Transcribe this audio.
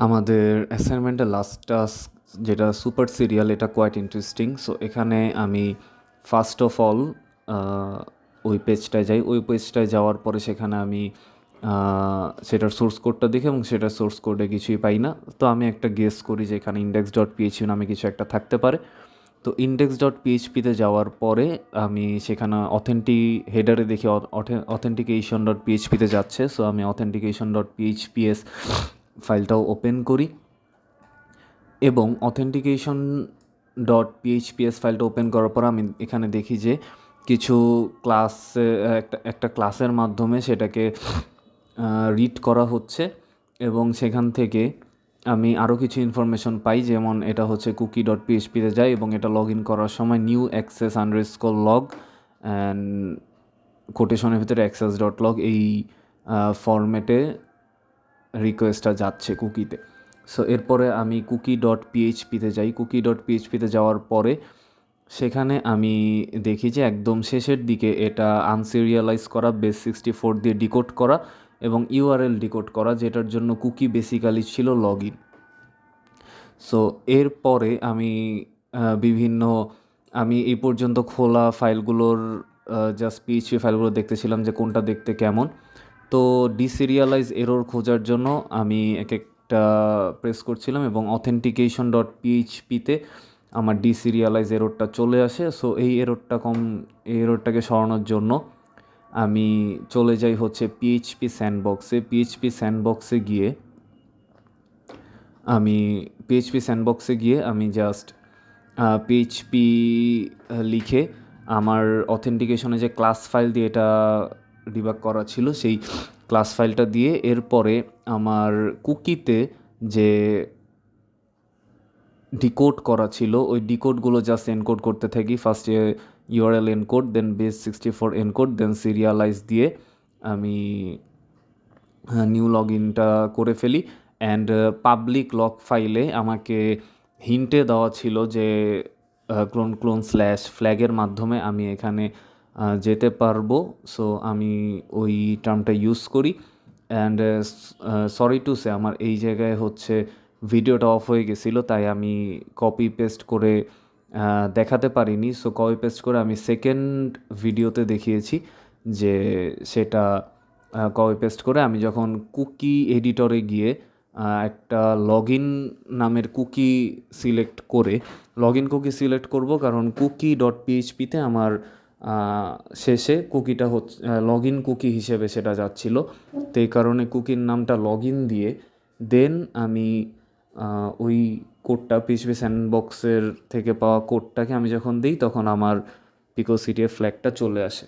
আমাদের অ্যাসাইনমেন্টের last task যেটা সুপার সিরিয়াল, এটা কোয়াইট ইন্টারেস্টিং। সো এখানে আমি ফার্স্ট অফ অল ওই পেজটায় যাই। ওই পেজটায় যাওয়ার পরে সেখানে আমি সেটার সোর্স কোডটা দেখি এবং সেটার সোর্স কোডে কিছুই পাই না। তো আমি একটা গেস করি যে এখানে ইন্ডেক্স ডট পিএইচপি নামে কিছু একটা থাকতে পারে। তো ইন্ডেক্স ডট পিএইচপিতে যাওয়ার পরে আমি সেখানে হেডারে দেখি অথেন্টিকেশন ডট পিএইচপিতে যাচ্ছে। সো আমি অথেন্টিকেশন ডট পিএইচপিএস ফাইলটাও ওপেন করি এবং অথেন্টিকেশন ডট পিএইচপিএস ফাইলটা ওপেন করার পর আমি এখানে দেখি যে কিছু ক্লাসে একটা ক্লাসের মাধ্যমে সেটাকে রিড করা হচ্ছে এবং সেখান থেকে আমি আরও কিছু ইনফরমেশন পাই, যেমন এটা হচ্ছে কুকি ডট পিএইচপিতে যায় এবং এটা লগ ইন করার সময় new access underscore log and কোটেশনের ভিতরে অ্যাক্সেস ডট লগ এই ফরম্যাটে রিকোয়েস্টটা যাচ্ছে কুকিতে। সো এরপরে আমি কুকি ডট পিএইচপিতে যাই। কুকি ডট পিএইচপিতে যাওয়ার পরে সেখানে আমি দেখি যে একদম শেষের দিকে এটা আনসিরিয়ালাইজ করা, বেস64 দিয়ে ডিকোড করা এবং ইউআরএল ডিকোড করা, যেটার জন্য কুকি বেসিক্যালি ছিল লগ ইন। সো এরপরে আমি আমি এই পর্যন্ত খোলা ফাইলগুলোর জাস্ট পিএইচপি ফাইলগুলো দেখতেছিলাম যে কোনটা দেখতে কেমন। তো ডিসিরিয়ালাইজ এরর খোঁজার জন্য আমি এক একটা প্রেস করছিলাম এবং অথেন্টিকেশন ডট পিএইচপিতে আমার ডিসিরিয়ালাইজ এররটা চলে আসে। সো এই এররটাকে সরানোর জন্য আমি চলে যাই হচ্ছে পিএইচপি স্যান্ডবক্সে গিয়ে আমি জাস্ট পিএইচপি লিখে আমার অথেন্টিকেশনে যে ক্লাস ফাইল দিয়ে এটা ডিবাগ করা ছিল সেই ক্লাস ফাইলটা দিয়ে এরপরে আমার কুকিতে যে ডিকোড করা ছিল ওই ডিকোডগুলো জাস্ট এনকোড করতে থাকি। ফার্স্টে ইউআরএল এনকোড, দেন বেস64 এনকোড, দেন সিরিয়ালাইজ দিয়ে আমি নিউ লগ ইনটা করে ফেলি। অ্যান্ড পাবলিক লগ ফাইলে আমাকে হিন্টে দেওয়া ছিল যে /ফ্ল্যাগের মাধ্যমে আমি এখানে যেতে পারবো। সো আমি ওই টার্মটা ইউজ করি। অ্যান্ড সরি টু সে আমার এই জায়গায় হচ্ছে ভিডিওটা অফ হয়ে গেছিলো, তাই আমি কপি পেস্ট করে দেখাতে পারিনি। সো কপি পেস্ট করে আমি সেকেন্ড ভিডিওতে দেখিয়েছি যে সেটা কপি পেস্ট করে আমি যখন কুকি এডিটরে গিয়ে একটা লগ ইন নামের কুকি সিলেক্ট করব, কারণ কুকি ডট পিএইচপিতে আমার শেষে কুকিটা হচ্ছে লগ ইন কুকি হিসেবে সেটা যাচ্ছিল। তো এই কারণে কুকির নামটা লগ ইন দিয়ে দেন আমি ওই কোডটা পিএইচপি স্যান্ডবক্সের থেকে পাওয়া কোডটাকে আমি যখন দিই তখন আমার পিকো সিটিএফ ফ্ল্যাগটা চলে আসে।